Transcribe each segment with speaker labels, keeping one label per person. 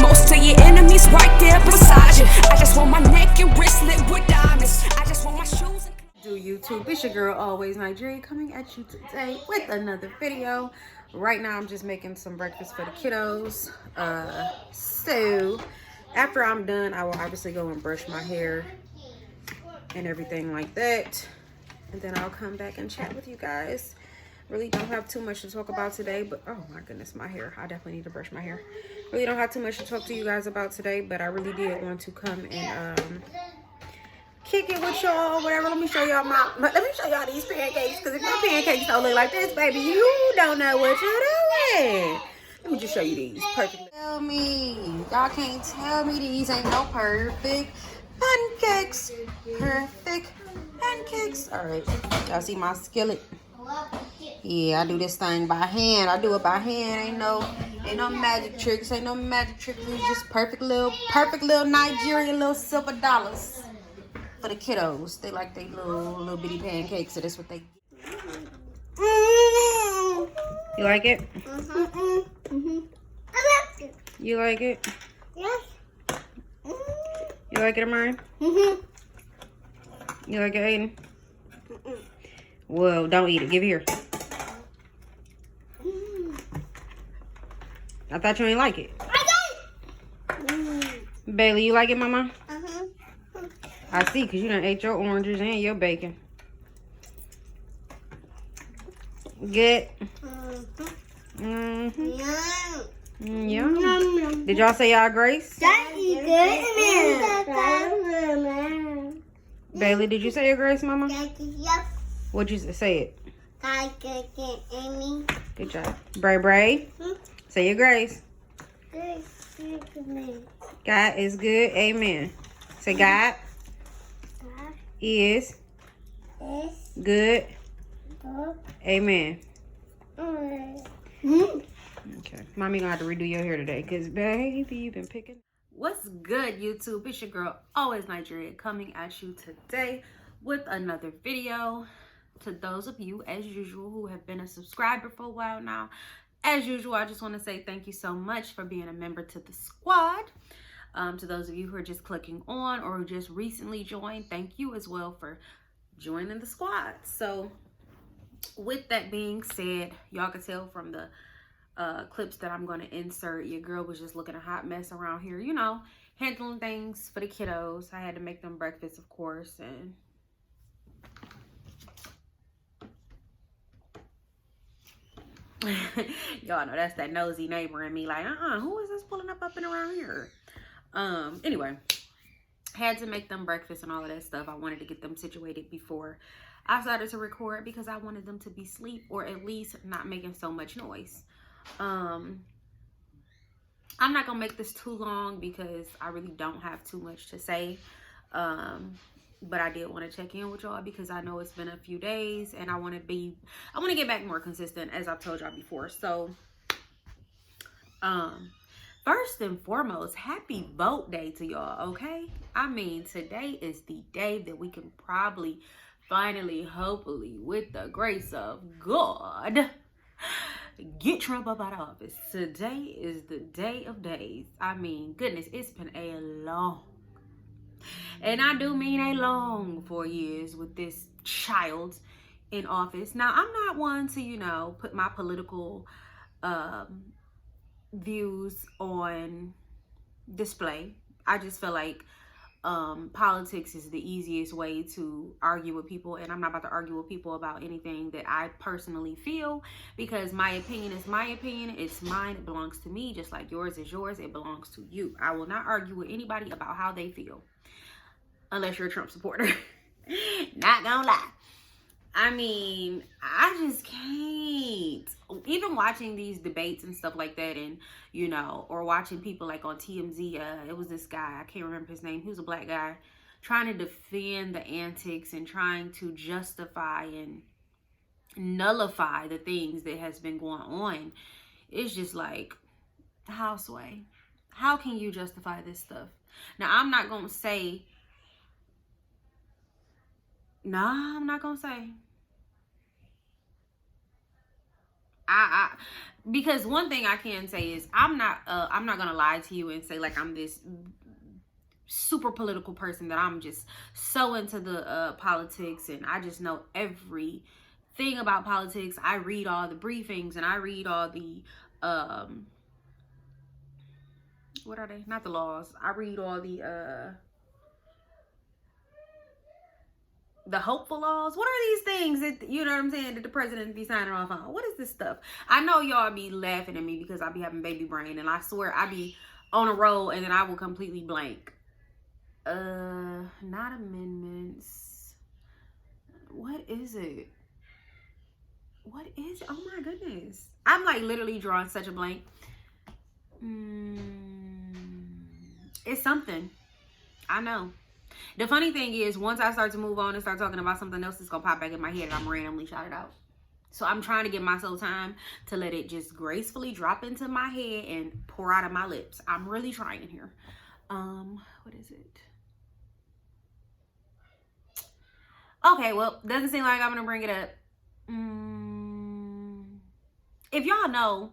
Speaker 1: Most of your enemies right there beside you. I just want my neck and wristlet with diamonds. I just want my shoes and...
Speaker 2: Do YouTube, it's your girl Always Nigeria coming at you today with another video. Right now I'm just making some breakfast for the kiddos. So after I'm done, I will obviously go and brush my hair and everything like that, and then I'll come back and chat with you guys. Really don't have too much to talk about today, but oh my goodness, my hair, I definitely need to brush my hair. Really don't have too much to talk to you guys about today, but I really did want to come and kick it with y'all, whatever. Let me show y'all these pancakes, because if my pancakes don't look like this, baby, you don't know what you're doing. Let me just show you these perfectly. Tell me, y'all can't tell me these ain't no perfect pancakes. Perfect pancakes. All right, y'all see my skillet? Yeah, I do this thing by hand. I do it by hand. Ain't no magic tricks. Ain't no magic tricks. It's just perfect little Nigerian little silver dollars for the kiddos. They like they little bitty pancakes, so that's what they get. You like it? You like it?
Speaker 3: Yes.
Speaker 2: You like it, Amari? You like it, Aiden? Whoa, don't eat it. Give it here. I thought you ain't like it. Bailey, you like it, Mama? I see, because you done ate your oranges and your bacon. Good. Yum. Did y'all say y'all grace? Bailey, did you say your grace, Mama?
Speaker 3: Yes.
Speaker 2: What'd you say? It.
Speaker 3: Amy.
Speaker 2: Good job. Bray Bray. Say your grace. God is good. Amen. Say God is good. Amen. Okay. Mommy gonna have to redo your hair today, because baby, you've been picking. What's good, YouTube? It's your girl, Always Nigeria, coming at you today with another video. To those of you, as usual, who have been a subscriber for a while now, as usual, I just want to say thank you so much for being a member to the squad. To those of you who are just clicking on or who just recently joined, thank you as well for joining the squad. So with that being said, y'all can tell from the clips that I'm going to insert, your girl was just looking a hot mess around here, you know, handling things for the kiddos. I had to make them breakfast, of course, and y'all know that's that nosy neighbor in me, like, who is this pulling up and around here? Anyway, had to make them breakfast and all of that stuff. I wanted to get them situated before I started to record, because I wanted them to be asleep, or at least not making so much noise. I'm not gonna make this too long because I really don't have too much to say, but I did want to check in with y'all because I know it's been a few days, and I want to get back more consistent, as I've told y'all before. So first and foremost, happy vote day to y'all. Okay, I mean, today is the day that we can probably finally, hopefully, with the grace of God, get Trump up out of office. Today is the day of days. I mean, goodness, it's been a long, and I do mean a long 4 years with this child in office. Now, I'm not one to, you know, put my political views on display. I just feel like politics is the easiest way to argue with people, and I'm not about to argue with people about anything that I personally feel, because my opinion is my opinion. It's mine. It belongs to me, just like yours is yours. It belongs to you. I will not argue with anybody about how they feel, unless you're a Trump supporter. Not gonna lie. I mean, I just can't. Even watching these debates and stuff like that, and, you know, or watching people like on TMZ, it was this guy, I can't remember his name, he was a black guy, trying to defend the antics and trying to justify and nullify the things that has been going on. It's just like, how, Sway? How can you justify this stuff? Now, I'm not gonna say, Because one thing I can say is I'm not gonna lie to you and say like I'm this super political person that I'm just so into the politics and I just know everything about politics. I read all the briefings and I read all the what are they? Not the laws. I read all the hopeful laws. What are these things that, you know what I'm saying, that the president be signing off on? What is this stuff? I know y'all be laughing at me because I be having baby brain, and I swear I be on a roll and then I will completely blank. Not amendments. What is it? What is it? Oh my goodness. I'm like literally drawing such a blank. It's something. I know. The funny thing is, once I start to move on and start talking about something else, it's gonna pop back in my head and I'm randomly shout it out. So I'm trying to give myself time to let it just gracefully drop into my head and pour out of my lips. I'm really trying here. What is it? Okay, well, doesn't seem like I'm gonna bring it up. If y'all know,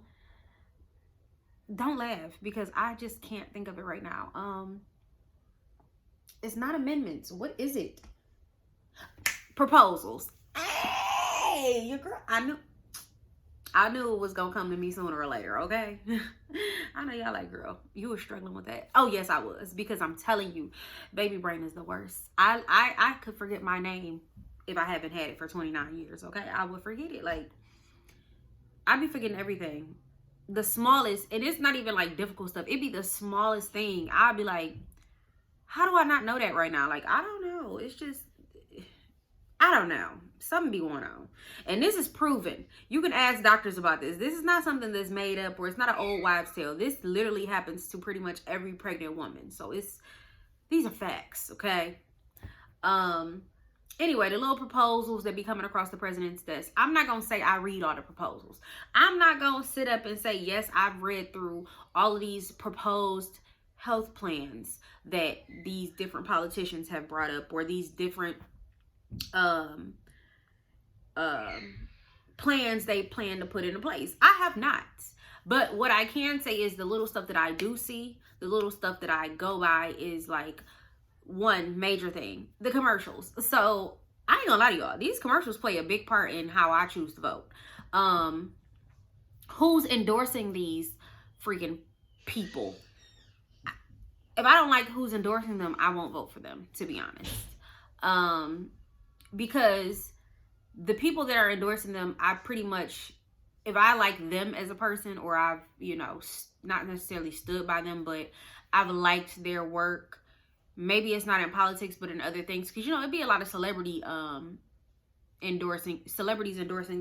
Speaker 2: don't laugh because I just can't think of it right now. It's not amendments. What is it? Proposals. Hey, your girl. I knew it was gonna come to me sooner or later, okay? I know y'all like, girl, you were struggling with that. Oh yes, I was, because I'm telling you, baby brain is the worst. I could forget my name if I haven't had it for 29 years, okay? I would forget it. Like, I be forgetting everything. The smallest, and it's not even like difficult stuff. It'd be the smallest thing. I'd be like, how do I not know that right now? Like, I don't know. It's just, I don't know. Something be going on. And this is proven. You can ask doctors about this. This is not something that's made up or it's not an old wives' tale. This literally happens to pretty much every pregnant woman. So these are facts, okay? Anyway, the little proposals that be coming across the president's desk. I'm not going to say I read all the proposals. I'm not going to sit up and say, yes, I've read through all of these proposed health plans that these different politicians have brought up, or these different plans they plan to put into place. I have not. But what I can say is the little stuff that I do see, the little stuff that I go by is like one major thing, the commercials. So I ain't gonna lie to y'all, these commercials play a big part in how I choose to vote. Who's endorsing these freaking people? If I don't like who's endorsing them, I won't vote for them, to be honest. Because the people that are endorsing them, I pretty much, if I like them as a person, or I've, you know, not necessarily stood by them, but I've liked their work. Maybe it's not in politics, but in other things. Because, you know, it'd be a lot of celebrities endorsing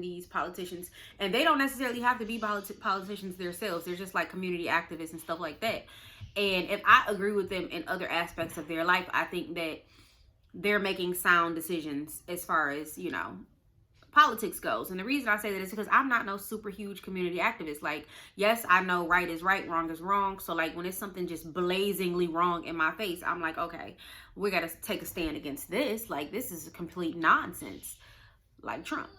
Speaker 2: these politicians. And they don't necessarily have to be politicians themselves. They're just like community activists and stuff like that. And if I agree with them in other aspects of their life, I think that they're making sound decisions as far as, you know, politics goes. And the reason I say that is because I'm not no super huge community activist. Like, yes, I know right is right, wrong is wrong. So like when it's something just blazingly wrong in my face, I'm like, okay, we got to take a stand against this. Like, this is complete nonsense. Like Trump.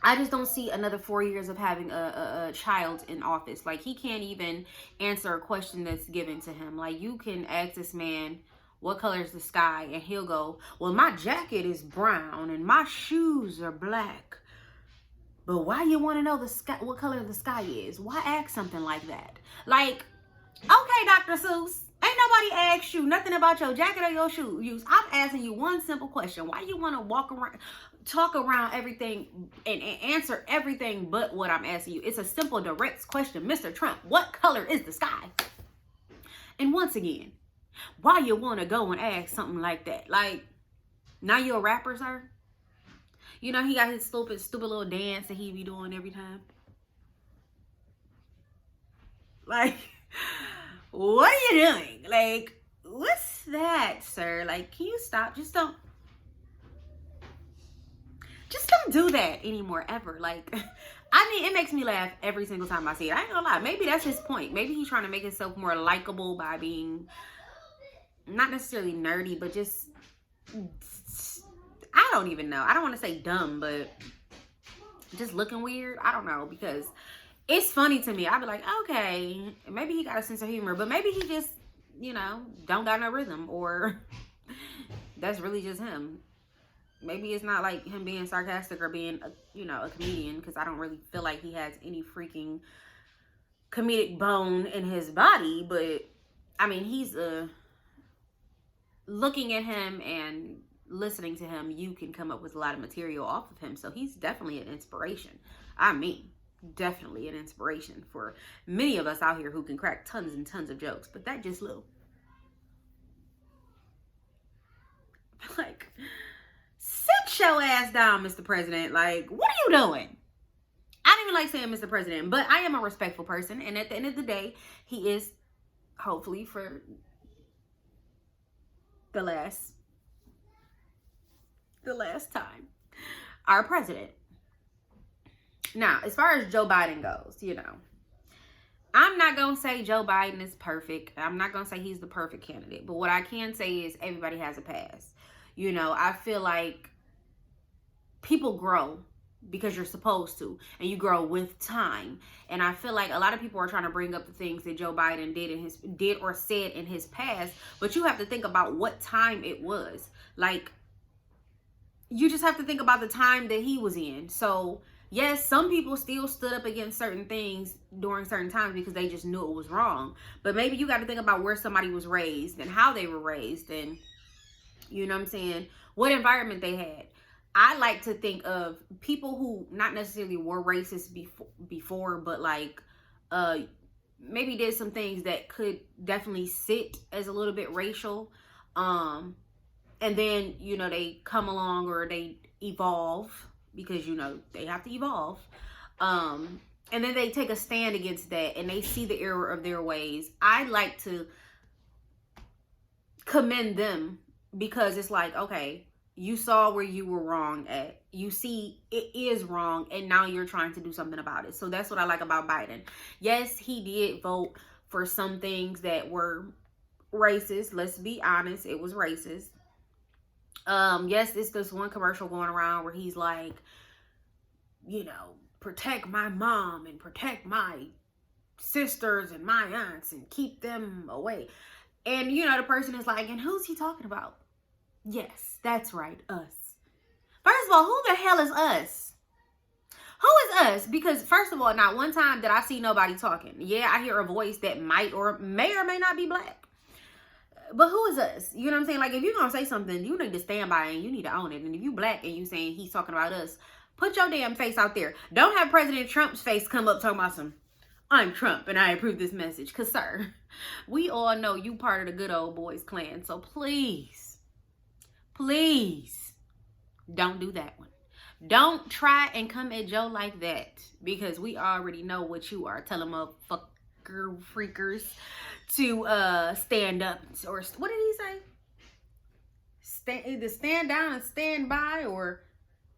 Speaker 2: I just don't see another 4 years of having a child in office. Like, he can't even answer a question that's given to him. Like, you can ask this man, what color is the sky? And he'll go, well, my jacket is brown and my shoes are black. But why you want to know the sky, what color the sky is? Why ask something like that? Like, okay, Dr. Seuss, ain't nobody asked you nothing about your jacket or your shoes. I'm asking you one simple question. Why you want to walk around, talk around everything and answer everything but what I'm asking you? It's a simple, direct question. Mr. Trump, what color is the sky? And once again, why you want to go and ask something like that? Like, now you're a rapper, sir? You know, he got his stupid little dance that he be doing every time. Like, what are you doing? Like, what's that, sir? Like, can you stop? Just don't do that anymore, ever. Like, I mean, it makes me laugh every single time I see it. I ain't gonna lie. Maybe that's his point. Maybe he's trying to make himself more likable by being not necessarily nerdy, but just, I don't even know. I don't want to say dumb, but just looking weird. I don't know, because it's funny to me. I'd be like, okay, maybe he got a sense of humor, but maybe he just, you know, don't got no rhythm, or that's really just him. Maybe it's not like him being sarcastic or being, a comedian, because I don't really feel like he has any freaking comedic bone in his body. But I mean, he's looking at him and listening to him, you can come up with a lot of material off of him. So he's definitely an inspiration. I mean, definitely an inspiration for many of us out here who can crack tons and tons of jokes. But that just little, like, sit your ass down, Mr. President. Like, what are you doing? I don't even like saying Mr. President, but I am a respectful person. And at the end of the day, he is, hopefully for the last time, our president. Now, as far as Joe Biden goes, I'm not going to say Joe Biden is perfect. I'm not going to say he's the perfect candidate. But what I can say is everybody has a past. I feel like people grow because you're supposed to, and you grow with time. And I feel like a lot of people are trying to bring up the things that Joe Biden did or said in his past, but you have to think about what time it was. Like, you just have to think about the time that he was in. So yes, some people still stood up against certain things during certain times because they just knew it was wrong. But maybe you got to think about where somebody was raised and how they were raised, and what environment they had. I like to think of people who not necessarily were racist before, but like maybe did some things that could definitely sit as a little bit racial. And then, they come along or they evolve, because, they have to evolve. And then they take a stand against that and they see the error of their ways. I like to commend them, because it's like, okay, you saw where you were wrong at. You see it is wrong, and now you're trying to do something about it. So that's what I like about Biden. Yes, he did vote for some things that were racist. Let's be honest, it was racist. Yes, it's this one commercial going around where he's like, protect my mom and protect my sisters and my aunts and keep them away. And, the person is like, and who's he talking about? Yes, that's right, us. First of all, who the hell is us? Who is us? Because first of all, not one time did I see nobody talking. Yeah, I hear a voice that may or may not be black. But who is us? You know what I'm saying? Like, if you're going to say something, you need to stand by it and you need to own it. And if you black and you saying he's talking about us, put your damn face out there. Don't have President Trump's face come up talking about some, I'm Trump and I approve this message. Because, sir, we all know you part of the good old boys clan. So please, don't do that one. Don't try and come at Joe like that, because we already know what you are. Tell them motherfucker freakers to stand up, or what did he say? Either stand down and stand by, or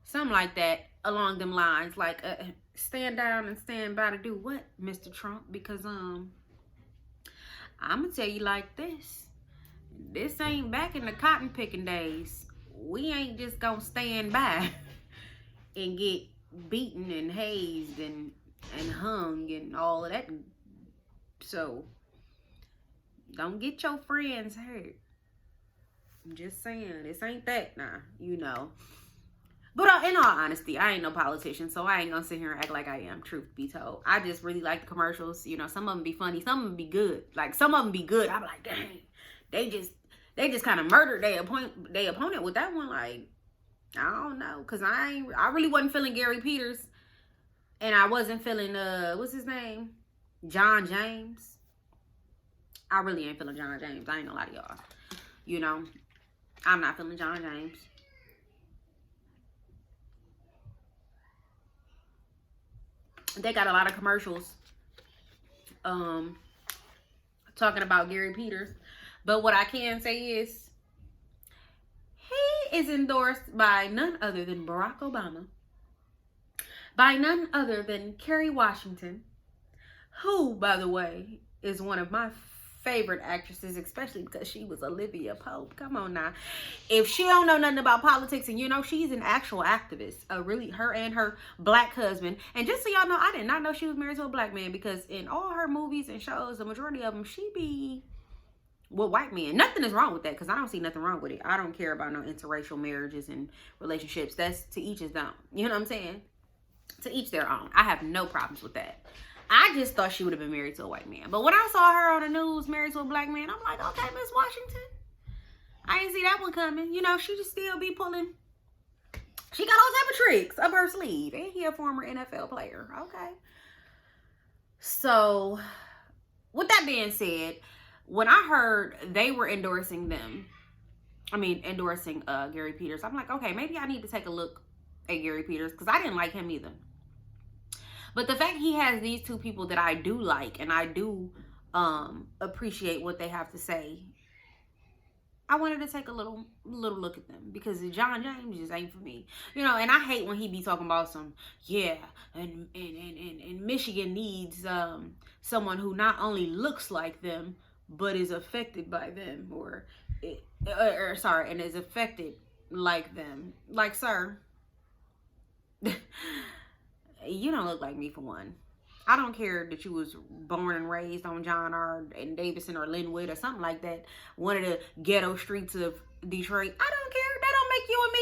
Speaker 2: something like that along them lines. Like stand down and stand by to do what, Mr. Trump? Because I'm gonna tell you like this. This ain't back in the cotton picking days. We ain't just gonna stand by and get beaten and hazed and hung and all of that. So don't get your friends hurt. I'm just saying, this ain't that now, But in all honesty, I ain't no politician, so I ain't gonna sit here and act like I am, truth be told. I just really like the commercials. Some of them be funny, some of them be good. Like, some of them be good. I'm like, dang, they just kind of murdered their opponent with that one. Like, I don't know, because I really wasn't feeling Gary Peters, and I wasn't feeling what's his name, John James. I really ain't feeling John James. I ain't gonna lie to y'all. I'm not feeling John James. They got a lot of commercials talking about Gary Peters. But what I can say is he is endorsed by none other than Barack Obama, by none other than Kerry Washington, who, by the way, is one of my favorite actresses, especially because she was Olivia Pope. Come on now. If she don't know nothing about politics, and you know she's an actual activist, really, her and her black husband. And just so y'all know, I did not know she was married to a black man, because in all her movies and shows, the majority of them, she be with white men. Nothing is wrong with that, because I don't see nothing wrong with it. I don't care about no interracial marriages and relationships. That's to each his own. You know what I'm saying? To each their own. I have no problems with that. I just thought she would have been married to a white man. But when I saw her on the news married to a black man, I'm like, okay, Miss Washington. I ain't see that one coming. You know, she just still be pulling. She got all type of tricks up her sleeve. And he a former NFL player. Okay. So, with that being said, when I heard they were endorsing Gary Peters, I'm like, okay, maybe I need to take a look at Gary Peters, because I didn't like him either. But the fact he has these two people that I do like, and I do appreciate what they have to say, I wanted to take a little look at them, because John James just ain't for me. You know, and I hate when he be talking about some, yeah, and Michigan needs someone who not only looks like them, but is affected by them, and is affected like them. Like, sir, you don't look like me, for one. I don't care that you was born and raised on John R. and Davidson or Linwood or something like that, one of the ghetto streets of Detroit. I don't care. That don't make you and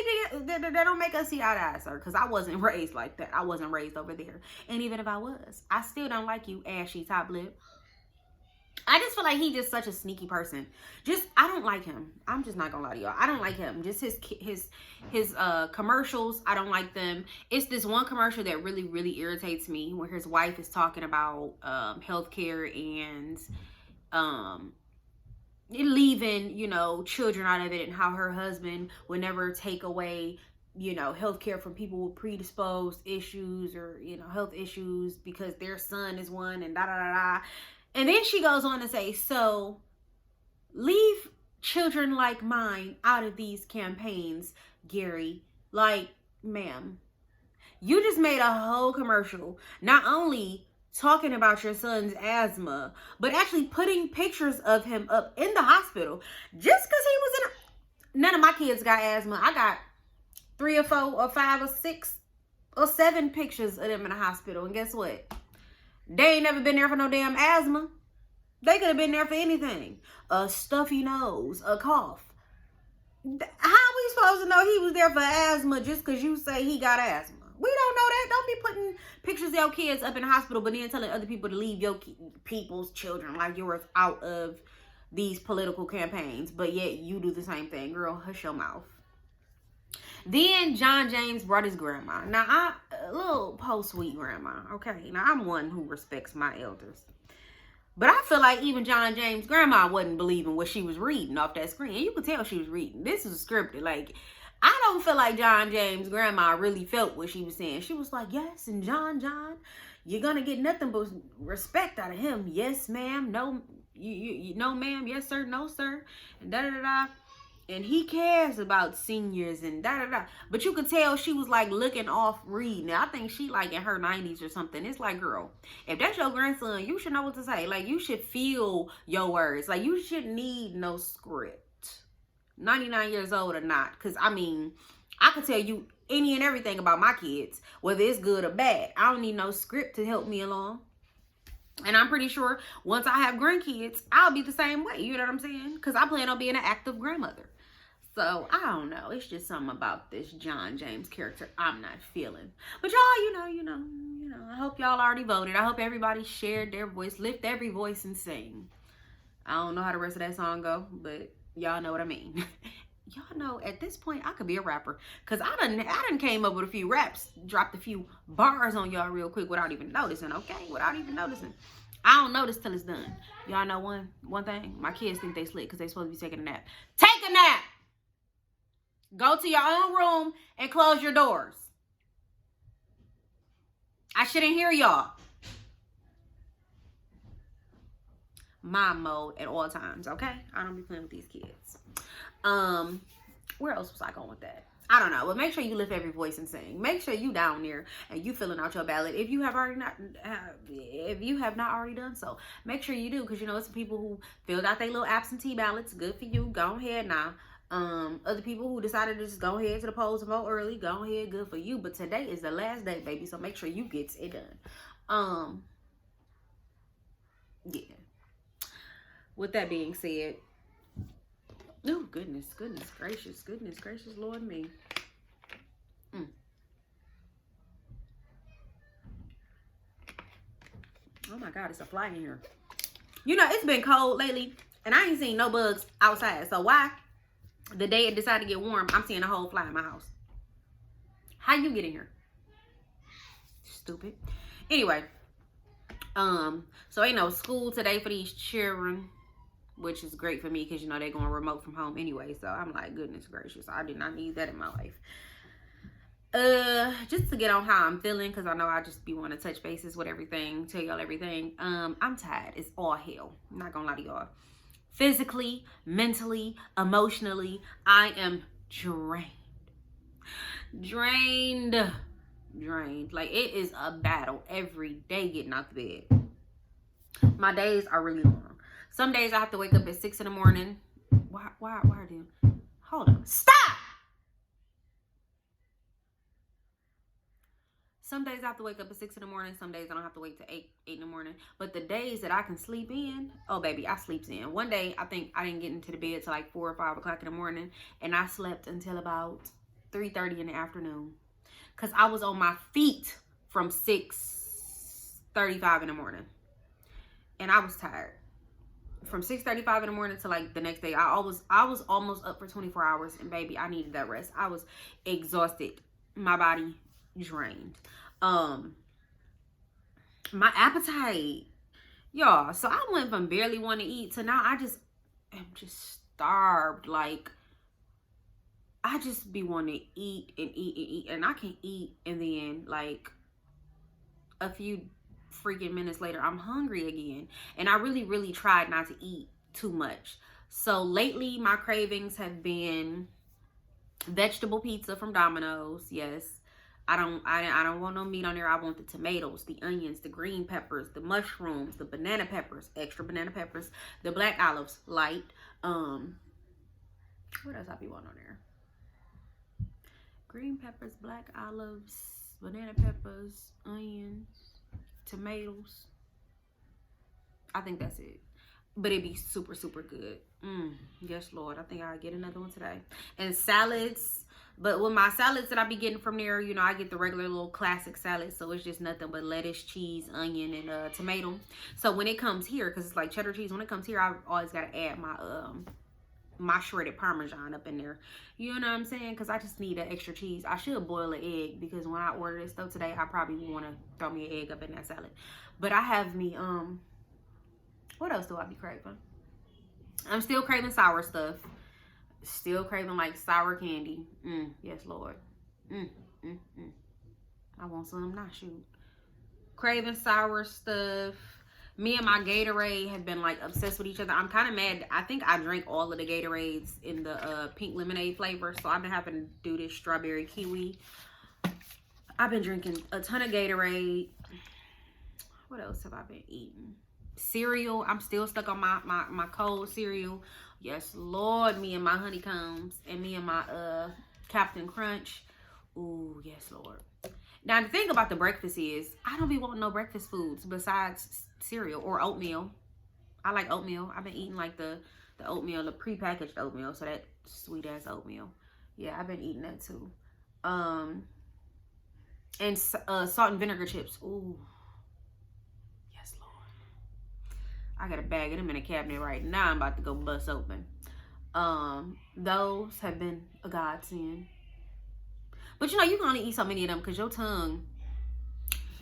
Speaker 2: me, that don't make us see eye to eye, sir, because I wasn't raised like that. I wasn't raised over there. And even if I was, I still don't like you, ashy top lip. I just feel like he's just such a sneaky person. I don't like him. I'm just not gonna lie to y'all. I don't like him. Just his commercials, I don't like them. It's this one commercial that really, really irritates me, where his wife is talking about healthcare and leaving, you know, children out of it, and how her husband would never take away, you know, healthcare from people with predisposed issues or, you know, health issues, because their son is one, and da da da da. And then she goes on to say, so leave children like mine out of these campaigns, Gary. Like, ma'am, you just made a whole commercial, not only talking about your son's asthma, but actually putting pictures of him up in the hospital just because he was none of my kids got asthma. I got 3 or 4 or 5 or 6 or 7 pictures of them in the hospital. And guess what? They ain't never been there for no damn asthma. They could have been there for anything. A stuffy nose, a cough. How are we supposed to know he was there for asthma just because you say he got asthma? We don't know that. Don't be putting pictures of your kids up in the hospital, but then telling other people to leave your people's children like yours out of these political campaigns. But yet you do the same thing. Girl, hush your mouth. Then John James brought his grandma. Now, a little post-sweet grandma, okay? Now, I'm one who respects my elders. But I feel like even John James' grandma wasn't believing what she was reading off that screen. And you could tell she was reading. This is scripted. Like, I don't feel like John James' grandma really felt what she was saying. She was like, yes, and John, you're going to get nothing but respect out of him. Yes, ma'am. No, no, ma'am. Yes, sir. No, sir. And da-da-da-da. And he cares about seniors and da-da-da. But you could tell she was like looking off reading. I think she like in her 90s or something. It's like, girl, if that's your grandson, you should know what to say. Like, you should feel your words. Like, you shouldn't need no script. 99 years old or not. Because, I mean, I could tell you any and everything about my kids, whether it's good or bad. I don't need no script to help me along. And I'm pretty sure once I have grandkids, I'll be the same way. You know what I'm saying? Because I plan on being an active grandmother. So, I don't know. It's just something about this John James character I'm not feeling. But y'all, you know, I hope y'all already voted. I hope everybody shared their voice. Lift every voice and sing. I don't know how the rest of that song go, but y'all know what I mean. Y'all know at this point I could be a rapper, because I done came up with a few raps, dropped a few bars on y'all real quick without even noticing, okay? Without even noticing. I don't notice till it's done. Y'all know one thing? My kids think they slick because they supposed to be taking a nap. Take a nap! Go to your own room and close your doors. I shouldn't hear y'all. Mom mode at all times, okay? I don't be playing with these kids. Where else was I going with that? I don't know, but make sure you lift every voice and sing. Make sure you down there and you filling out your ballot. If you have not already done so, make sure you do, because you know it's some people who filled out their little absentee ballots. Good for you. Go ahead now. Other people who decided to just go ahead to the polls and vote early, go ahead. Good for you. But today is the last day, baby. So make sure you get it done. Yeah. With that being said. Oh, goodness gracious, Lord me. Oh my God, it's a fly in here. You know, it's been cold lately, and I ain't seen no bugs outside. So why, the day it decided to get warm, I'm seeing a whole fly in my house? How you get in here? Stupid. Anyway, so ain't no school today for these children, which is great for me because, you know, they're going remote from home anyway. So I'm like, goodness gracious, I did not need that in my life. Just to get on how I'm feeling, because I know I just be wanting to touch bases with everything, tell y'all everything. I'm tired. It's all hell. I'm not gonna lie to y'all. Physically, mentally, emotionally, I am drained. Like, it is a battle every day getting out the bed. My days are really long. Some days I have to wake up at 6 in the morning. Why do? Hold on. Stop! Some days I have to wake up at 6 in the morning. Some days I don't have to wait till 8 in the morning. But the days that I can sleep in, oh baby, I sleeps in. One day I think I didn't get into the bed till like 4 or 5 o'clock in the morning, and I slept until about 3:30 in the afternoon, cause I was on my feet from 6:35 in the morning, and I was tired. From 6:35 in the morning to like the next day, I was almost up for 24 hours, and baby, I needed that rest. I was exhausted, my body drained. My appetite, y'all. So I went from barely want to eat to now I am just starved. Like, I just be wanting to eat and eat, and I can eat, and then like a few freaking minutes later I'm hungry again. And I really tried not to eat too much. So lately my cravings have been vegetable pizza from Domino's. Yes, I don't want no meat on there. I want the tomatoes, the onions, the green peppers, the mushrooms, the banana peppers, extra banana peppers, the black olives, light. What else I be wanting on there? Green peppers, black olives, banana peppers, onions, tomatoes. I think that's it. But it'd be super good. Yes, Lord. I think I'll get another one today. And salads. But with my salads that I be getting from there, you know, I get the regular little classic salad. So it's just nothing but lettuce, cheese, onion, and tomato. So when it comes here, because it's like cheddar cheese, when it comes here, I always got to add my shredded Parmesan up in there. You know what I'm saying? Because I just need that extra cheese. I should boil an egg, because when I order this stuff today, I probably want to throw me an egg up in that salad. But I have me, what else do I be craving? I'm still craving sour stuff. Still craving like sour candy. Yes, Lord. I want some, not shoot. Craving sour stuff. Me and my Gatorade have been like obsessed with each other. I'm kind of mad. I think I drank all of the Gatorades in the pink lemonade flavor. So I've been having to do this strawberry kiwi. I've been drinking a ton of Gatorade. What else have I been eating? Cereal. I'm still stuck on my cold cereal. Yes, Lord. Me and my honeycombs, and me and my Captain Crunch. Ooh, yes, Lord. Now, the thing about the breakfast is, I don't be wanting no breakfast foods besides cereal or oatmeal. I like oatmeal. I've been eating like the oatmeal, the prepackaged oatmeal, so that sweet ass oatmeal. Yeah, I've been eating that too. And salt and vinegar chips. Ooh. Yes, Lord. I got a bag of them in the cabinet right now. I'm about to go bust open. Those have been a godsend. But you know, you can only eat so many of them because your tongue,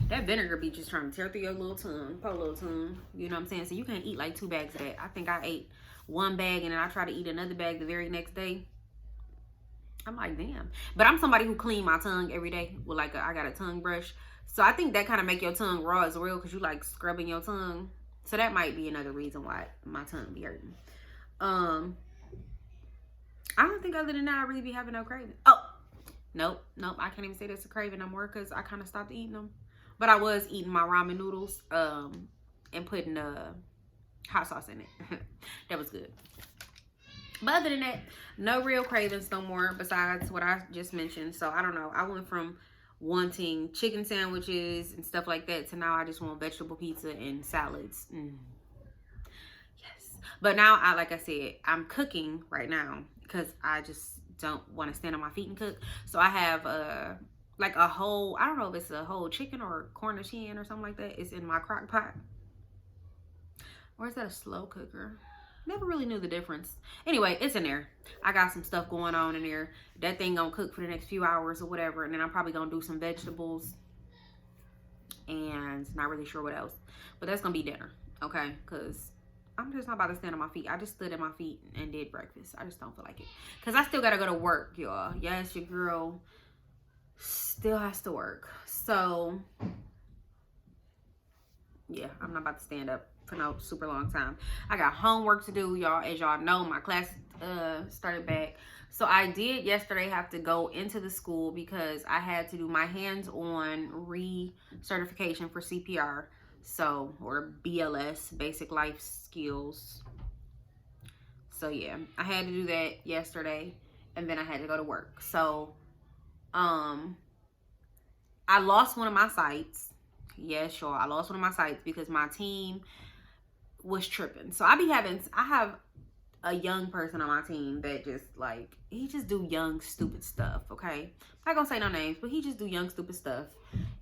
Speaker 2: that vinegar be just trying to tear through your little tongue, poor little tongue. You know what I'm saying? So you can't eat like 2 bags of that. I think I ate 1 bag, and then I try to eat another bag the very next day. I'm like, damn. But I'm somebody who clean my tongue every day with like I got a tongue brush. So I think that kind of make your tongue raw as well, because you like scrubbing your tongue. So that might be another reason why my tongue be hurting. I don't think other than that I really be having no craving. Oh, Nope, I can't even say that's a craving no more because I kind of stopped eating them. But I was eating my ramen noodles and putting hot sauce in it. That was good. But other than that, no real cravings no more besides what I just mentioned. So I don't know. I went from wanting chicken sandwiches and stuff like that to now I just want vegetable pizza and salads. Yes. But now, like I said, I'm cooking right now because I just don't want to stand on my feet and cook. So I have like a whole, I don't know if it's a whole chicken or cornichon or something like that. It's in my crock pot. Or is that a slow cooker? Never really knew the difference. Anyway, it's in there. I got some stuff going on in there. That thing gonna cook for the next few hours or whatever. And then I'm probably gonna do some vegetables. And not really sure what else. But that's gonna be dinner. Okay? Because I'm just not about to stand on my feet. I just stood at my feet and did breakfast. I just don't feel like it. Because I still gotta go to work, y'all. Yes, your girl still has to work. So, yeah, I'm not about to stand up for no super long time. I got homework to do, y'all. As y'all know, my class started back. So I did yesterday have to go into the school because I had to do my hands-on re-certification for CPR. So, or BLS, basic life skills. So yeah, I had to do that yesterday and then I had to go to work. So, I lost one of my sites. Yes, y'all, I lost one of my sites because my team was tripping. So I have a young person on my team that just like, he just do young stupid stuff. Okay, I'm not gonna say no names, but he just do young stupid stuff.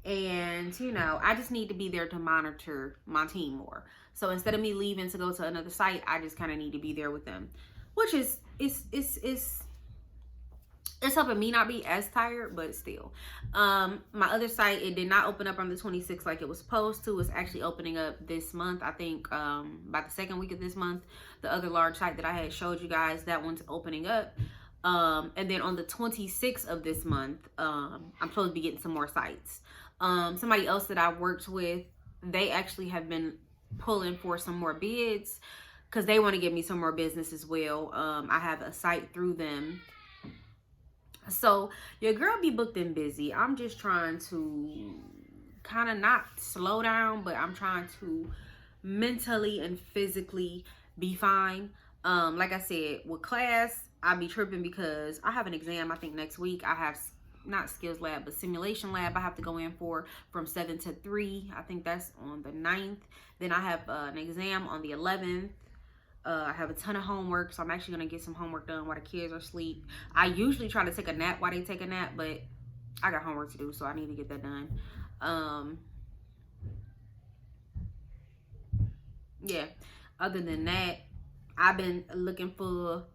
Speaker 2: And you know, I just need to be there to monitor my team more. So instead of me leaving to go to another site, I just kind of need to be there with them, which is it's helping me not be as tired, but still. My other site, it did not open up on the 26th like it was supposed to. It's actually opening up this month. I think by the second week of this month. The other large site that I had showed you guys, that one's opening up. And then on the 26th of this month, I'm supposed to be getting some more sites. Somebody else that I worked with, they actually have been pulling for some more bids because they want to give me some more business as well. I have a site through them. So your girl be booked and busy. I'm just trying to kind of not slow down, but I'm trying to mentally and physically be fine. Like I said, with class, I be tripping because I have an exam, I think next week. I have not skills lab, but simulation lab I have to go in for from 7 to 3. I think that's on the 9th. Then I have an exam on the 11th. I have a ton of homework, so I'm actually going to get some homework done while the kids are asleep. I usually try to take a nap while they take a nap, but I got homework to do, so I need to get that done. Yeah, other than that, I've been looking for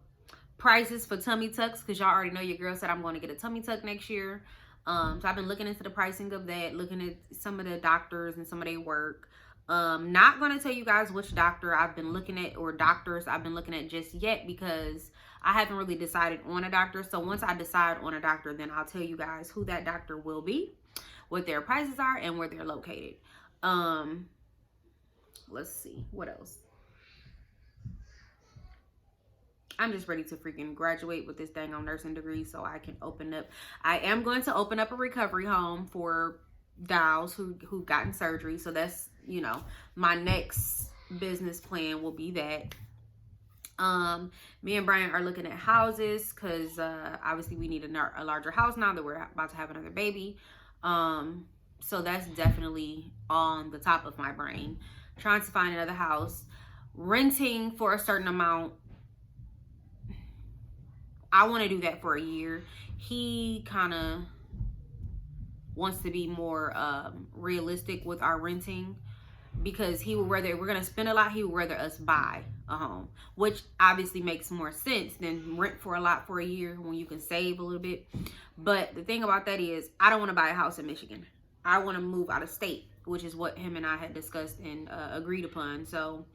Speaker 2: prices for tummy tucks because y'all already know your girl said I'm going to get a tummy tuck next year. So I've been looking into the pricing of that, looking at some of the doctors and some of their work. Not going to tell you guys which doctor I've been looking at or doctors I've been looking at just yet because I haven't really decided on a doctor. So once I decide on a doctor, then I'll tell you guys who that doctor will be, what their prices are, and where they're located. Let's see, what else? I'm just ready to freaking graduate with this dang on nursing degree so I can open up. I am going to open up a recovery home for dolls who gotten surgery. So that's, you know, my next business plan will be that. Me and Brian are looking at houses because obviously we need a larger house now that we're about to have another baby. So that's definitely on the top of my brain. Trying to find another house. Renting for a certain amount. I want to do that for a year. He kind of wants to be more realistic with our renting because he would rather, if we're going to spend a lot, he would rather us buy a home, which obviously makes more sense than rent for a lot for a year when you can save a little bit. But the thing about that is I don't want to buy a house in Michigan. I want to move out of state, which is what him and I had discussed and agreed upon. So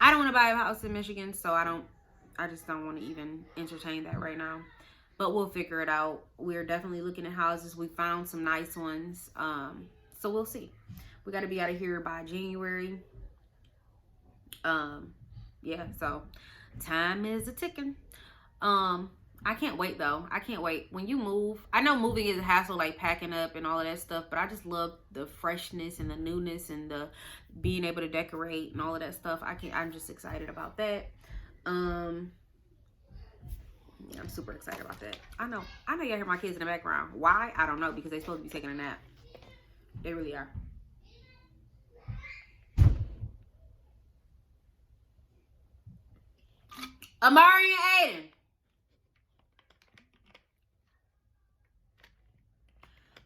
Speaker 2: I don't want to buy a house in Michigan, so I just don't want to even entertain that right now. But we'll figure it out. We're definitely looking at houses. We found some nice ones. So we'll see. We got to be out of here by January. Yeah, so time is a ticking. I can't wait though. I can't wait. When you move, I know moving is a hassle, like packing up and all of that stuff, but I just love the freshness and the newness and the being able to decorate and all of that stuff. I'm just excited about that. Yeah, I'm super excited about that. I know y'all hear my kids in the background. Why? I don't know, because they're supposed to be taking a nap. They really are. Amari and Aiden.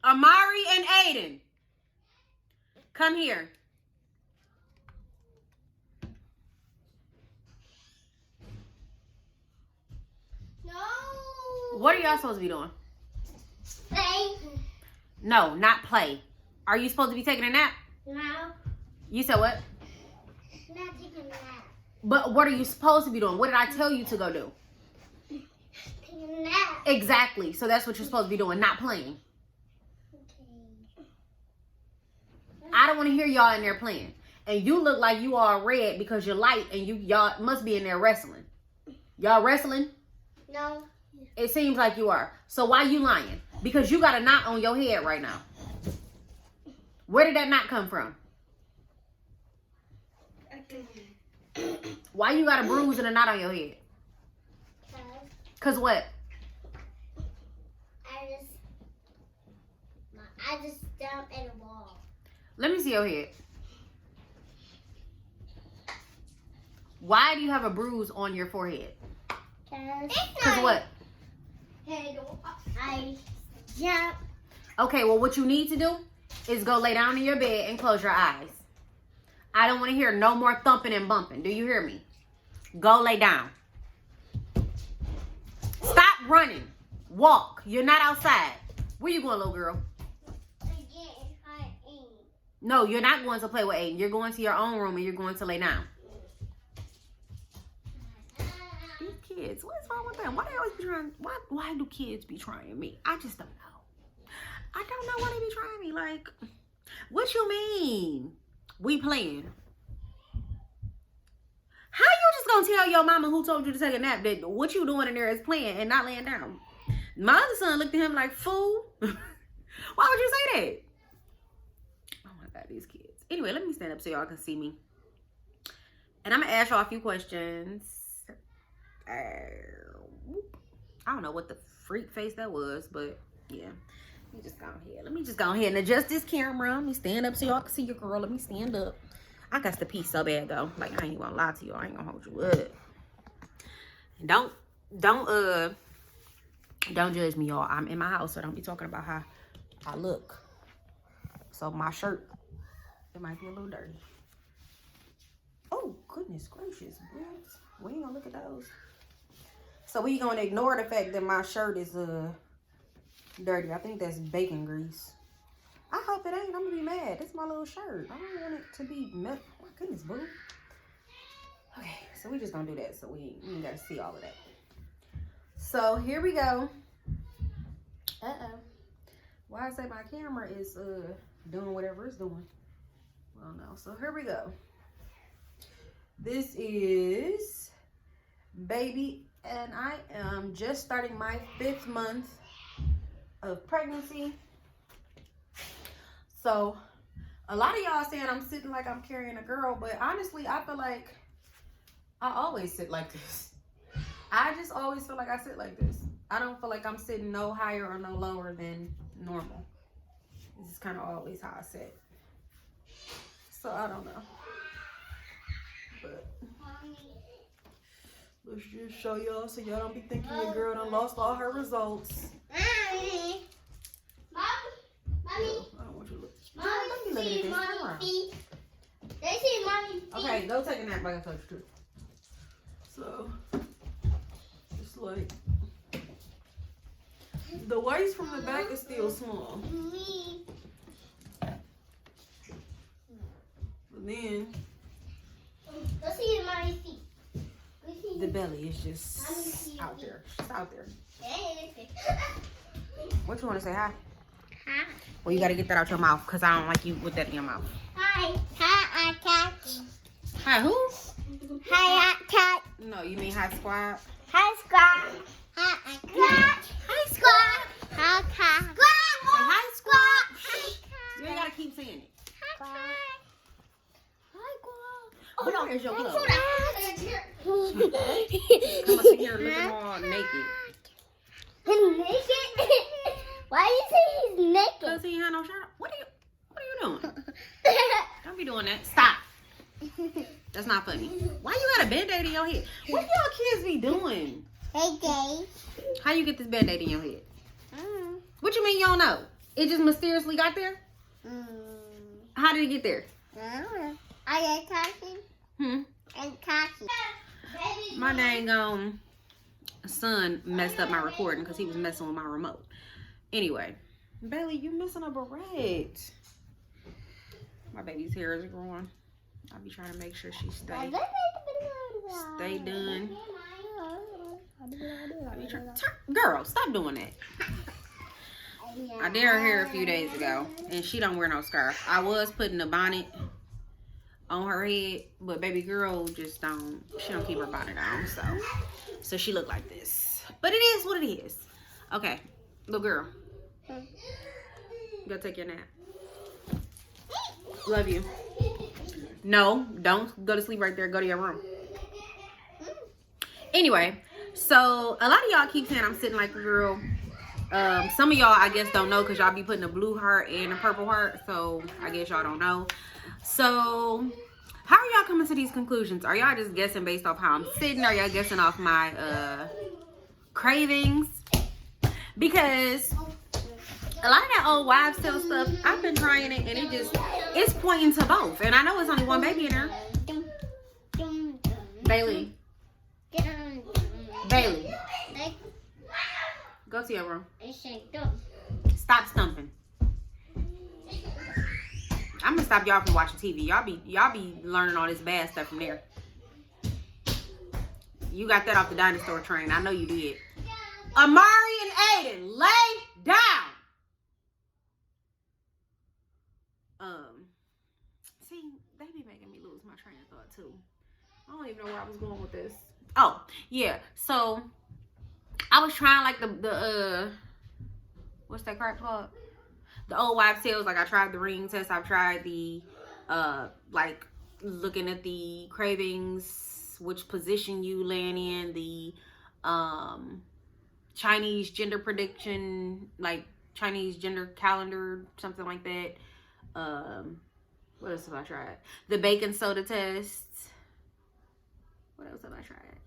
Speaker 2: Amari and Aiden. Come here.
Speaker 3: No.
Speaker 2: What are y'all supposed to be doing?
Speaker 3: Play.
Speaker 2: No, not play. Are you supposed to be taking a nap?
Speaker 3: No.
Speaker 2: You said what?
Speaker 3: Not taking a nap.
Speaker 2: But what are you supposed to be doing? What did I tell you to go do?
Speaker 3: Taking a nap.
Speaker 2: Exactly. So that's what you're supposed to be doing, not playing.
Speaker 3: Okay.
Speaker 2: I don't want to hear y'all in there playing. And you look like you all red because you're light and y'all must be in there wrestling. Y'all wrestling?
Speaker 3: No.
Speaker 2: It seems like you are. So why you lying? Because you got a knot on your head right now. Where did that knot come from? Why you got a bruise and a knot on your head? Cause what?
Speaker 3: I just jumped in a wall.
Speaker 2: Let me see your head. Why do you have a bruise on your forehead? Cause what?
Speaker 3: I jumped.
Speaker 2: Okay, well what you need to do is go lay down in your bed and close your eyes. I don't want to hear no more thumping and bumping. Do you hear me? Go lay down. Stop running. Walk. You're not outside. Where you going, little girl? No, you're not going to play with Aiden. You're going to your own room and you're going to lay down. These kids, what is wrong with them? Why they always be trying? Why do kids be trying me? I just don't know. I don't know why they be trying me. Like, what you mean? We playing. How you just gonna tell your mama who told you to take a nap that what you doing in there is playing and not laying down? My other son looked at him like, fool. Why would you say that? Oh my God, these kids. Anyway, let me stand up so y'all can see me. And I'm gonna ask y'all a few questions. I don't know what the freak face that was, but yeah. Let me just go ahead. Let me just go ahead and adjust this camera. Let me stand up so y'all can see your girl. Let me stand up. I got to pee so bad though. Like, I ain't gonna lie to you. I ain't gonna hold you up. Don't judge me, y'all. I'm in my house, so don't be talking about how I look. So my shirt, it might be a little dirty. Oh, goodness gracious. We ain't gonna look at those. So we gonna ignore the fact that my shirt is dirty. I think that's bacon grease. I hope it ain't. I'm gonna be mad. It's my little shirt. I don't want it to be messed. Oh my goodness, boo. Okay, so we just gonna do that. So we ain't gotta see all of that. So here we go. Why I say my camera is doing whatever it's doing. Well, no. So here we go. This is baby, and I am just starting my 5th month of pregnancy. So a lot of y'all saying I'm sitting like I'm carrying a girl, but honestly, I feel like I always sit like this. I just always feel like I sit like this. I don't feel like I'm sitting no higher or no lower than normal. This is kind of always how I sit. So I don't know. But let's just show y'all so y'all don't be thinking your girl done lost all her results.
Speaker 3: Mommy.
Speaker 2: I don't want you to look. Don't be looking at this. Come on.
Speaker 3: They see mommy.
Speaker 2: Okay, go take a nap like I told you to. So, it's like, the waist from the back is still small. But then,
Speaker 3: Let's see mommy's feet.
Speaker 2: the belly is just out there. It's out there. What you want to say? Hi?
Speaker 3: Hi.
Speaker 2: Well, you got to get that out your mouth because I don't like you with that in your mouth.
Speaker 3: Hi. Hi, I catch.
Speaker 2: Hi, who?
Speaker 3: Hi, I catch.
Speaker 2: No, you mean hi, squad?
Speaker 3: Hi, squad. Hi, catch. Hi, squat. Hi, catch. Squat.
Speaker 2: Say hi, Squat. You ain't gotta keep saying it.
Speaker 3: Hi,
Speaker 2: Oh, no, here's your clothes.
Speaker 3: catch.
Speaker 2: Come up in here looking all naked.
Speaker 3: He's naked? Why do you say he's naked?
Speaker 2: Cause he ain't had no shirt on. What are you doing? Don't be doing that. Stop. That's not funny. Why you got a band-aid in your head? What y'all kids be doing?
Speaker 3: Hey, Dave.
Speaker 2: How you get this band-aid in your head? What you mean you don't know? It just mysteriously got there? How did it get there?
Speaker 3: I get cocky. And cocky.
Speaker 2: My dang son messed up my recording because he was messing with my remote. Anyway, Bailey, you missing a barrette. My baby's hair is growing. I'll be trying to make sure she stay done. Girl, stop doing that. I did her hair a few days ago, and she don't wear no scarf. I was putting a bonnet on her head, but baby girl just she don't keep her bonnet on, so she look like this. But it is what it is. Okay, little girl, go take your nap. Love you. No, don't go to sleep right there. Go to your room. Anyway, so a lot of y'all keep saying I'm sitting like a girl. Some of y'all I guess don't know because y'all be putting a blue heart and a purple heart, so I guess y'all don't know. So how are y'all coming to these conclusions? Are y'all just guessing based off how I'm sitting? Are y'all guessing off my cravings? Because a lot of that old wives' tale stuff, I've been trying it and it's pointing to both. And I know it's only one baby in there. Bailey. Bailey. Go to your room. Stop stumping. I'm gonna stop y'all from watching TV. Y'all be learning all this bad stuff from there. You got that off the dinosaur train. I know you did. Amari and Aiden, lay down. See, they be making me lose my train of thought too. I don't even know where I was going with this. Oh, yeah. So I was trying like the what's that crap called? The old wives' tales. Like I tried the ring test. I've tried the like looking at the cravings, which position you land in, the Chinese gender prediction, like Chinese gender calendar, something like that. What else have I tried? The baking soda test. What else have I tried?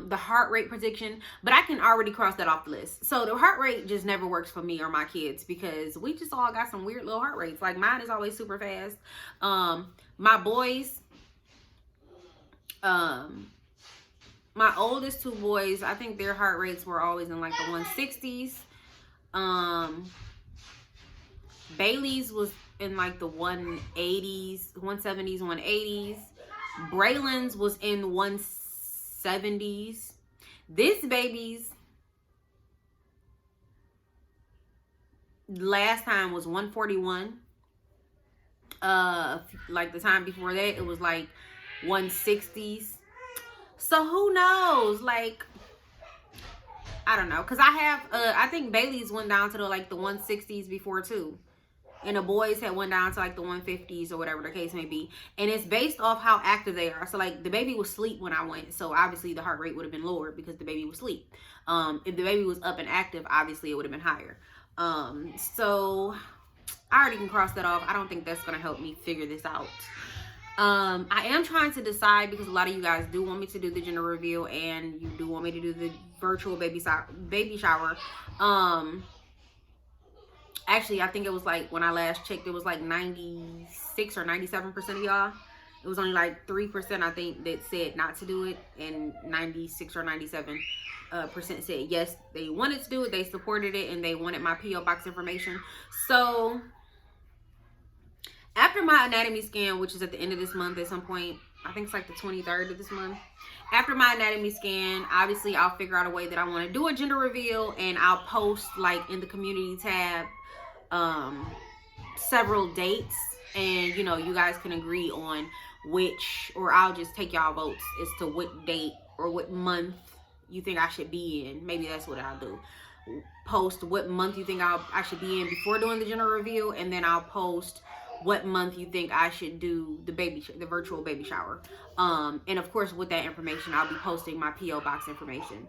Speaker 2: The heart rate prediction, but I can already cross that off the list. So the heart rate just never works for me or my kids because we just all got some weird little heart rates. Like mine is always super fast. My boys, my oldest two boys, I think their heart rates were always in like the 160s. Bailey's was in like the 180s, 170s, 180s. Braylon's was in 170s. This baby's last time was 141. Like the time before that, it was like 160s. So who knows? Like, I don't know. Cause I have, I think Bailey's went down to the 160s before too. And the boys had went down to like the 150s or whatever the case may be. And it's based off how active they are. So like the baby was asleep when I went. So obviously the heart rate would have been lower because the baby was asleep. If the baby was up and active, obviously it would have been higher. So I already can cross that off. I don't think that's going to help me figure this out. I am trying to decide because a lot of you guys do want me to do the gender reveal and you do want me to do the virtual baby shower. Actually, I think it was like when I last checked, it was like 96 or 97% of y'all. It was only like 3%, I think, that said not to do it, and 96 or 97% said yes, they wanted to do it, they supported it, and they wanted my P.O. box information. So after my anatomy scan, which is at the end of this month at some point, I think it's like the 23rd of this month. After my anatomy scan, obviously I'll figure out a way that I want to do a gender reveal, and I'll post like in the community tab several dates, and you know, you guys can agree on which, or I'll just take y'all votes as to what date or what month you think I should be in. Maybe that's what I'll do. Post what month you think I should be in before doing the general review, and then I'll post what month you think I should do the virtual baby shower. And of course, with that information, I'll be posting my P.O. box information.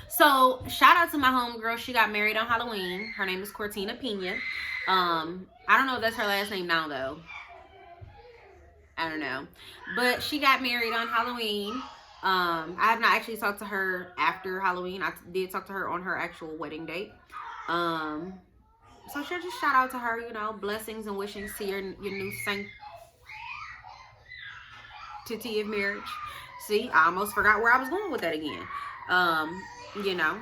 Speaker 2: So shout out to my homegirl. She got married on Halloween. Her name is Cortina Pena. I don't know if that's her last name now though. I don't know, but she got married on Halloween. I have not actually talked to her after Halloween. I did talk to her on her actual wedding date. So sure, just shout out to her, you know, blessings and wishings to your new sanctity of marriage. See, I almost forgot where I was going with that again. You know,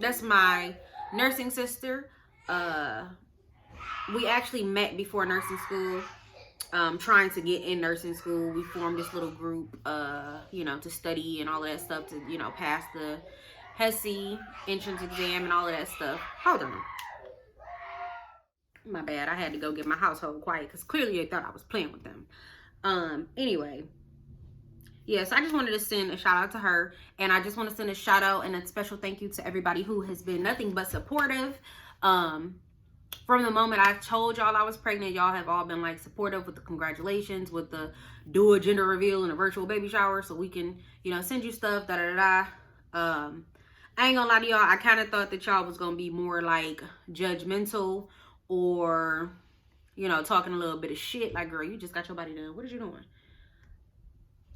Speaker 2: that's my nursing sister. We actually met before nursing school. Trying to get in nursing school. We formed this little group, you know, to study and all of that stuff, to, you know, pass the HESI entrance exam and all of that stuff. Hold on. My bad. I had to go get my household quiet because clearly they thought I was playing with them. Anyway. Yes, I just wanted to send a shout out to her. And I just want to send a shout out and a special thank you to everybody who has been nothing but supportive. From the moment I told y'all I was pregnant, y'all have all been like supportive with the congratulations, with the do a gender reveal and a virtual baby shower so we can, you know, send you stuff, I ain't gonna lie to y'all, I kind of thought that y'all was gonna be more like judgmental or, you know, talking a little bit of shit. Like, girl, you just got your body done. What are you doing?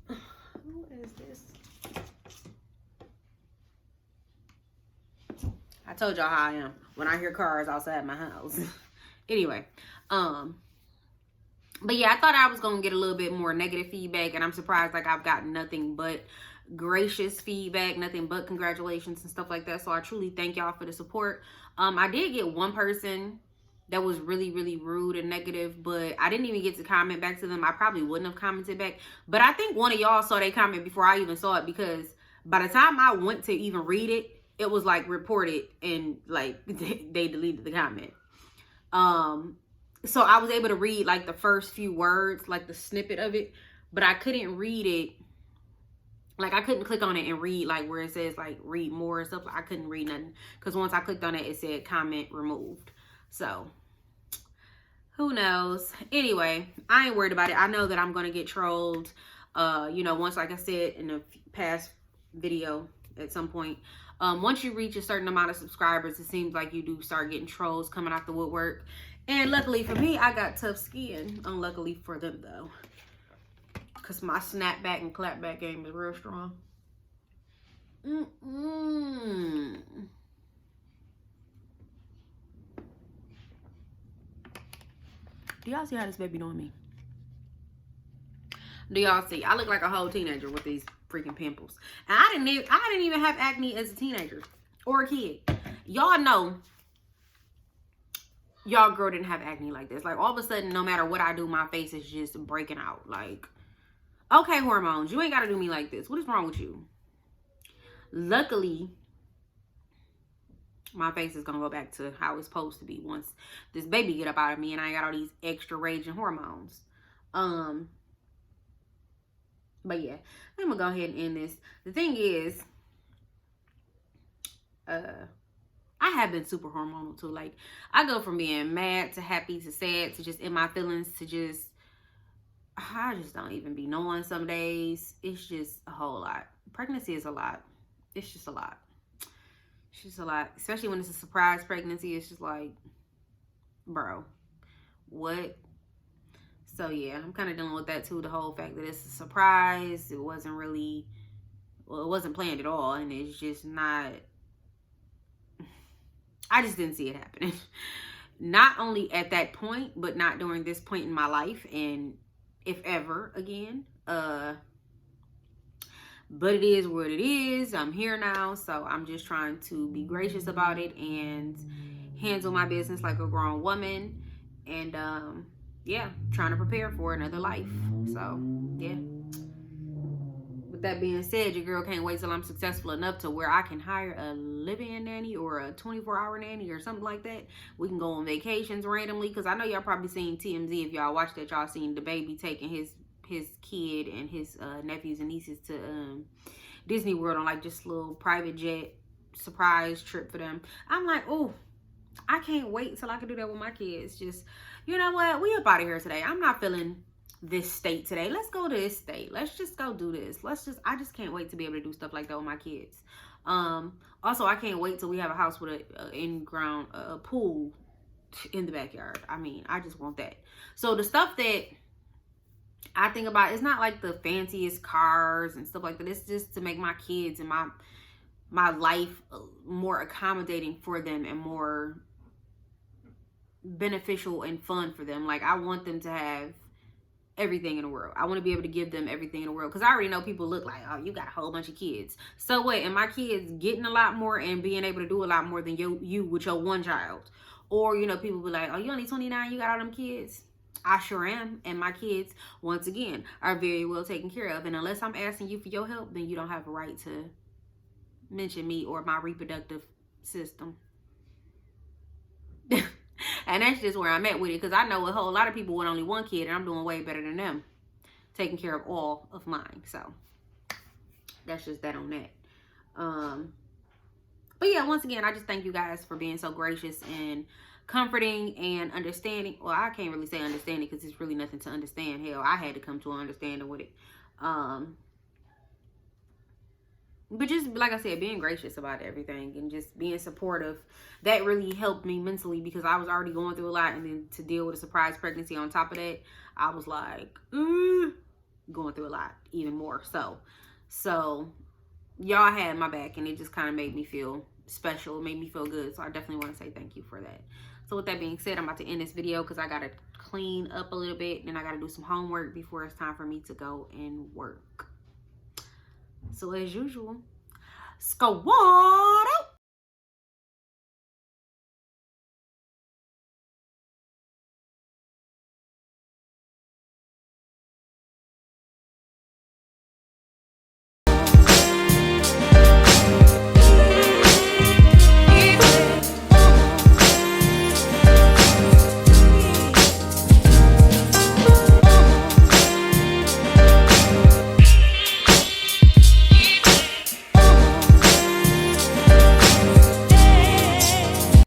Speaker 2: Who is this? I told y'all how I am when I hear cars outside my house. Anyway, but yeah, I thought I was gonna get a little bit more negative feedback, and I'm surprised like I've gotten nothing but gracious feedback, nothing but congratulations and stuff like that. So I truly thank y'all for the support. I did get one person that was really, really rude and negative, but I didn't even get to comment back to them. I probably wouldn't have commented back, but I think one of y'all saw their comment before I even saw it, because by the time I went to even read it, it was like reported and like they deleted the comment. So I was able to read like the first few words, like the snippet of it, but I couldn't read it. Like I couldn't click on it and read like where it says like read more and stuff. I couldn't read nothing because once I clicked on it, it said comment removed. So who knows? Anyway, I ain't worried about it. I know that I'm going to get trolled. You know, once, like I said in the past video at some point, once you reach a certain amount of subscribers, it seems like you do start getting trolls coming out the woodwork. And luckily for me, I got tough skin. Unluckily for them, though, because my snapback and clapback game is real strong. Do y'all see how this baby doing me? Do y'all see? I look like a whole teenager with these freaking pimples. And I didn't even have acne as a teenager or a kid. Y'all know, y'all girl didn't have acne like this. Like all of a sudden, no matter what I do, my face is just breaking out. Like, okay, hormones, you ain't got to do me like this. What is wrong with you? Luckily, my face is gonna go back to how it's supposed to be once this baby get up out of me and I got all these extra raging hormones. But yeah, I'm gonna go ahead and end this. The thing is, I have been super hormonal too. Like I go from being mad to happy to sad to just in my feelings to just, I just don't even be knowing some days. It's just a whole lot. Pregnancy is a lot. It's just a lot. It's just a lot, especially when it's a surprise pregnancy. It's just like, bro, what? So yeah, I'm kind of dealing with that too. The whole fact that it's a surprise. It wasn't really, well, it wasn't planned at all. And it's just not, I just didn't see it happening. Not only at that point, but not during this point in my life. And if ever again, but it is what it is. I'm here now. So I'm just trying to be gracious about it and handle my business like a grown woman. And, yeah, trying to prepare for another life. So, yeah. With that being said, your girl can't wait till I'm successful enough to where I can hire a live-in nanny or a 24-hour nanny or something like that. We can go on vacations randomly, because I know y'all probably seen TMZ. If y'all watched that, y'all seen the baby taking his his kid and his nephews and nieces to Disney World on like just a little private jet surprise trip for them. I'm like, oh, I can't wait till I can do that with my kids. Just, you know what, we up out of here today. I'm not feeling this state today. Let's go to this state. Let's just go do this. I just can't wait to be able to do stuff like that with my kids. Also, I can't wait till we have a house with a in-ground pool in the backyard. I mean, I just want that. So the stuff that I think about, it's not like the fanciest cars and stuff like that. It's just to make my kids and my life more accommodating for them and more beneficial and fun for them. Like, I want them to have everything in the world. I want to be able to give them everything in the world, because I already know people look like, oh, you got a whole bunch of kids. So what? And my kids getting a lot more and being able to do a lot more than you with your one child. Or, you know, people be like, oh, you only 29, you got all them kids. I sure am. And my kids, once again, are very well taken care of. And unless I'm asking you for your help, then you don't have a right to mention me or my reproductive system. And that's just where I'm at with it, because I know a whole lot of people with only one kid, and I'm doing way better than them, taking care of all of mine. So that's just that on that. But yeah, once again, I just thank you guys for being so gracious and comforting and understanding. Well, I can't really say understanding, because it's really nothing to understand. Hell, I had to come to an understanding with it. But just, like I said, being gracious about everything and just being supportive, that really helped me mentally, because I was already going through a lot. And then to deal with a surprise pregnancy on top of that, I was like, going through a lot even more. So y'all had my back, and it just kind of made me feel special. It made me feel good. So I definitely want to say thank you for that. So with that being said, I'm about to end this video because I got to clean up a little bit. And I got to do some homework before it's time for me to go and work. So as usual, SQUUUUAAAAD.